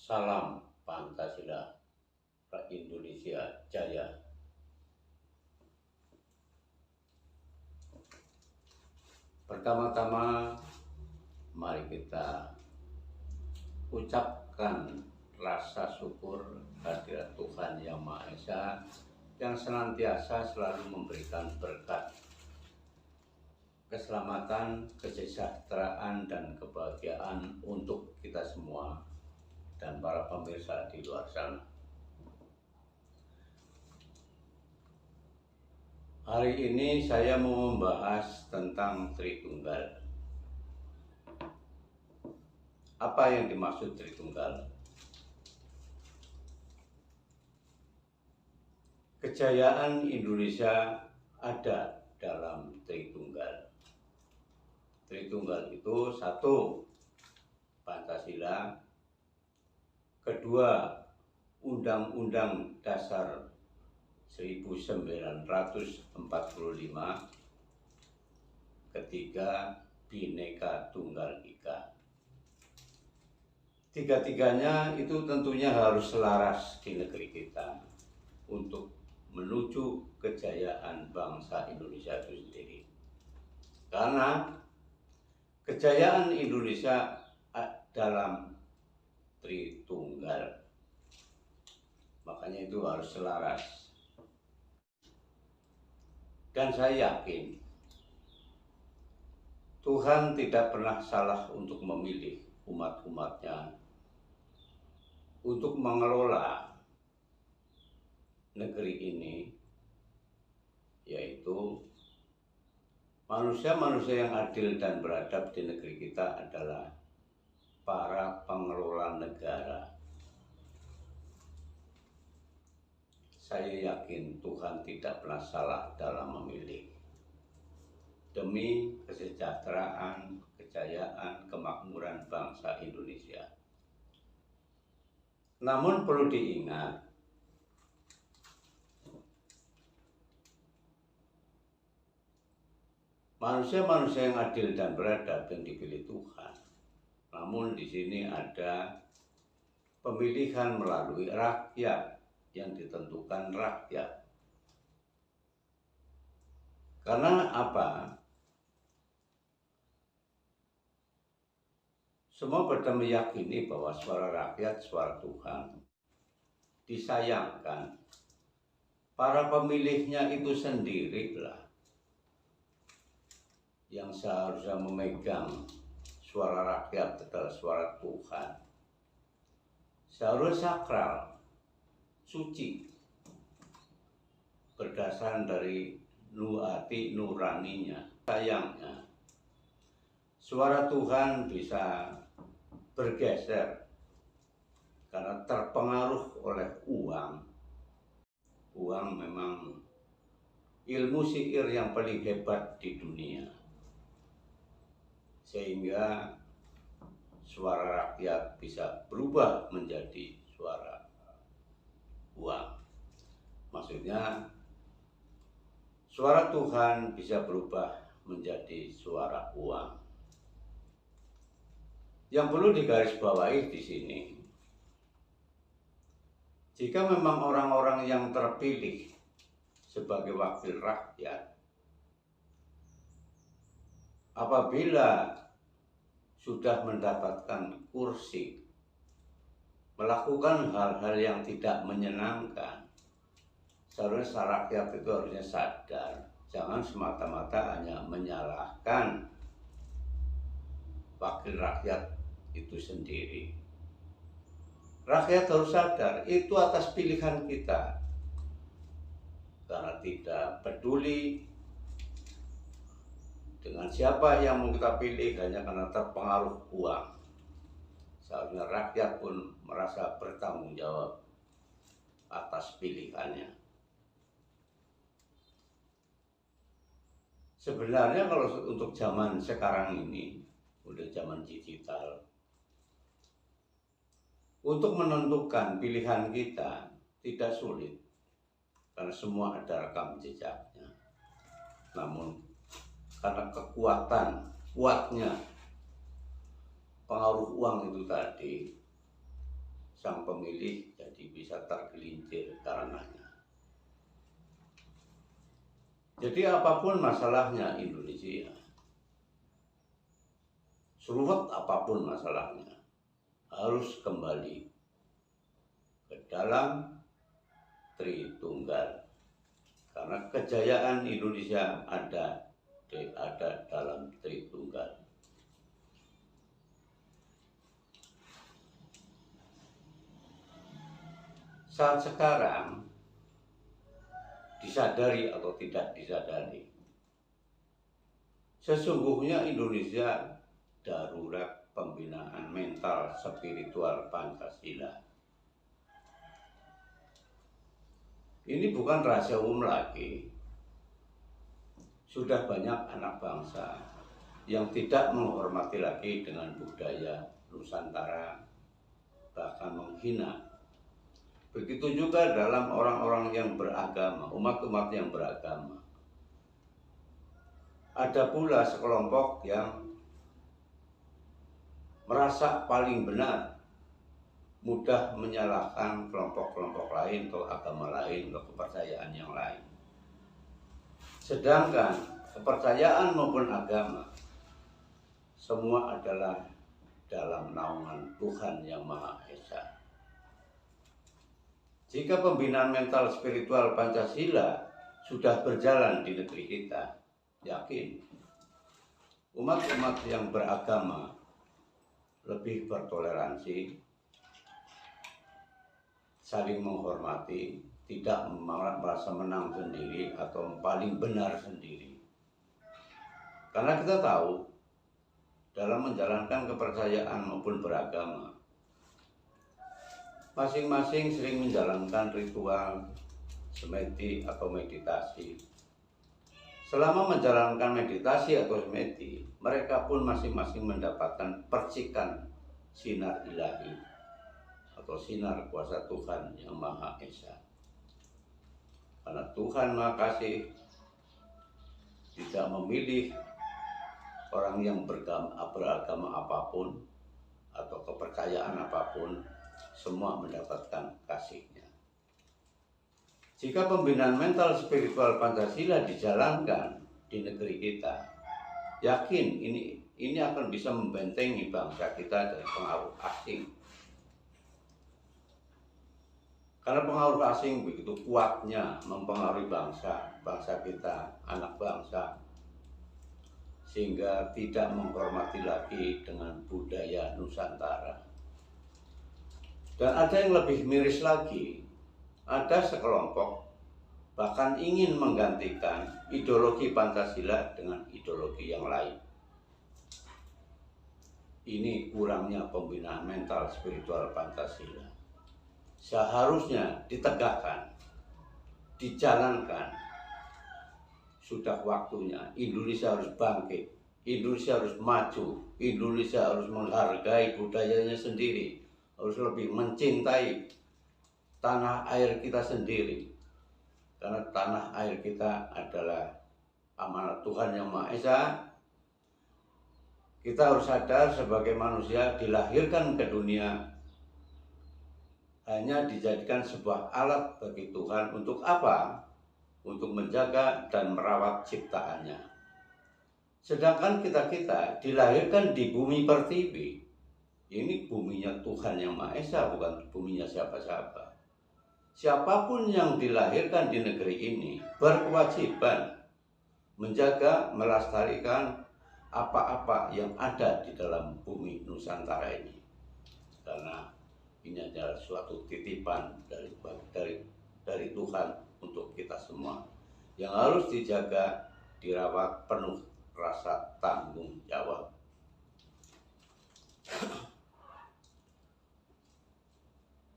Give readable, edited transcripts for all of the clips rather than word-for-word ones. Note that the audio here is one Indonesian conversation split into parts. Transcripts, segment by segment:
Salam Pancasila, Indonesia Jaya. Pertama-tama, mari kita ucapkan rasa syukur kehadirat Tuhan Yang Maha Esa yang senantiasa selalu memberikan berkat, keselamatan, kesejahteraan, dan kebahagiaan untuk kita semua dan para pemirsa di luar sana. Hari ini saya mau membahas tentang Tritunggal. Apa yang dimaksud Tritunggal? Kejayaan Indonesia ada dalam Tritunggal. Tritunggal itu satu, Pancasila, kedua, Undang-Undang Dasar 1945, ketiga, Bhinneka Tunggal Ika. Tiga-tiganya itu tentunya harus selaras di negeri kita untuk menuju kejayaan bangsa Indonesia itu sendiri. Karena kejayaan Indonesia dalam Tritunggal, makanya itu harus selaras. Dan saya yakin Tuhan tidak pernah salah untuk memilih umat-umatnya untuk mengelola negeri ini, yaitu manusia-manusia yang adil dan beradab di negeri kita adalah para pengelola negara. Saya yakin Tuhan tidak pernah salah dalam memilih demi kesejahteraan, kejayaan, kemakmuran bangsa Indonesia. Namun perlu diingat, manusia-manusia yang adil dan beradab yang dipilih Tuhan. Namun di sini ada pemilihan melalui rakyat yang ditentukan rakyat. Karena apa? Semua pada meyakini bahwa suara rakyat, suara Tuhan. Disayangkan, para pemilihnya itu sendirilah yang seharusnya memegang suara rakyat adalah suara Tuhan. Seharusnya sakral, suci, berdasar dari hati nuraninya. Sayangnya, suara Tuhan bisa bergeser karena terpengaruh oleh uang. Uang memang ilmu sihir yang paling hebat di dunia. Sehingga suara rakyat bisa berubah menjadi suara uang. Maksudnya, suara Tuhan bisa berubah menjadi suara uang. Yang perlu digarisbawahi di sini, jika memang orang-orang yang terpilih sebagai wakil rakyat, apabila sudah mendapatkan kursi, melakukan hal-hal yang tidak menyenangkan, seharusnya rakyat itu harusnya sadar. Jangan semata-mata hanya menyalahkan wakil rakyat itu sendiri. Rakyat harus sadar, itu atas pilihan kita. Karena tidak peduli dengan siapa yang mau kita pilih hanya karena terpengaruh uang. Seharusnya rakyat pun merasa bertanggung jawab atas pilihannya. Sebenarnya kalau untuk zaman sekarang ini, udah zaman digital, untuk menentukan pilihan kita tidak sulit karena semua ada rekam jejaknya. Namun karena kuatnya pengaruh uang itu tadi, sang pemilih jadi bisa tergelincir karenanya. Jadi apapun masalahnya Indonesia, seruwet apapun masalahnya, harus kembali ke dalam Tritunggal. Karena kejayaan Indonesia ada dalam Tritunggal. Saat sekarang, disadari atau tidak disadari, sesungguhnya Indonesia darurat pembinaan mental spiritual Pancasila. Ini bukan rahasia umum lagi. Sudah banyak anak bangsa yang tidak menghormati lagi dengan budaya Nusantara, bahkan menghina. Begitu juga dalam orang-orang yang beragama, umat-umat yang beragama. Ada pula sekelompok yang merasa paling benar, mudah menyalahkan kelompok-kelompok lain atau agama lain atau kepercayaan yang lain. Sedangkan kepercayaan maupun agama semua adalah dalam naungan Tuhan Yang Maha Esa. Jika pembinaan mental spiritual Pancasila sudah berjalan di negeri kita, yakin umat-umat yang beragama lebih bertoleransi, saling menghormati, tidak merasa menang sendiri atau paling benar sendiri. Karena kita tahu dalam menjalankan kepercayaan maupun beragama, masing-masing sering menjalankan ritual semedi atau meditasi. Selama menjalankan meditasi atau semedi, mereka pun masing-masing mendapatkan percikan sinar ilahi atau sinar kuasa Tuhan Yang Maha Esa. Karena Tuhan Maha Kasih tidak memilih orang yang beragama apapun atau kepercayaan apapun, semua mendapatkan kasih-Nya. Jika pembinaan mental spiritual Pancasila dijalankan di negeri kita, yakin ini akan bisa membentengi bangsa kita dari pengaruh asing. Karena pengaruh asing begitu kuatnya mempengaruhi bangsa kita, anak bangsa, sehingga tidak menghormati lagi dengan budaya Nusantara. Dan ada yang lebih miris lagi, ada sekelompok bahkan ingin menggantikan ideologi Pancasila dengan ideologi yang lain. Ini kurangnya pembinaan mental spiritual Pancasila. Seharusnya ditegakkan, dijalankan. Sudah waktunya Indonesia harus bangkit, Indonesia harus maju, Indonesia harus menghargai budayanya sendiri, harus lebih mencintai tanah air kita sendiri. Karena tanah air kita adalah amanat Tuhan Yang Maha Esa. Kita harus sadar sebagai manusia dilahirkan ke dunia hanya dijadikan sebuah alat bagi Tuhan untuk apa? Untuk menjaga dan merawat ciptaannya. Sedangkan kita dilahirkan di bumi pertiwi. Ini buminya Tuhan Yang Maha Esa, bukan buminya siapa-siapa. Siapapun yang dilahirkan di negeri ini berkewajiban menjaga, melestarikan apa-apa yang ada di dalam bumi Nusantara ini. Karena ini adalah suatu titipan dari Tuhan untuk kita semua yang harus dijaga, dirawat penuh rasa tanggung jawab.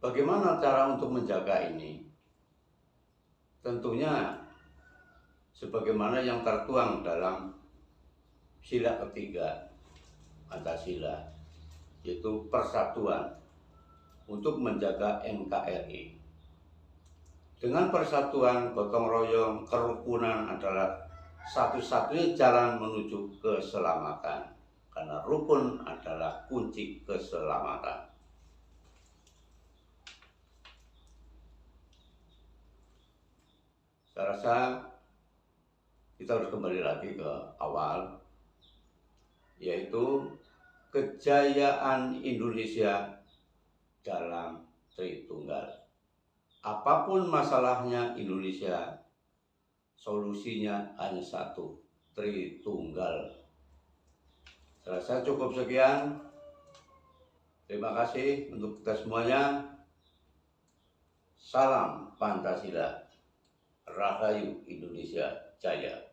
Bagaimana cara untuk menjaga ini? Tentunya sebagaimana yang tertuang dalam sila ketiga Pancasila, yaitu persatuan untuk menjaga NKRI. Dengan persatuan, gotong royong, kerukunan adalah satu-satunya jalan menuju keselamatan. Karena rukun adalah kunci keselamatan. Saya rasa kita harus kembali lagi ke awal, yaitu kejayaan Indonesia dalam Tritunggal. Apapun masalahnya Indonesia, solusinya hanya satu, Tritunggal. Saya rasa cukup sekian. Terima kasih untuk kita semuanya. Salam Pancasila, Rahayu Indonesia Jaya.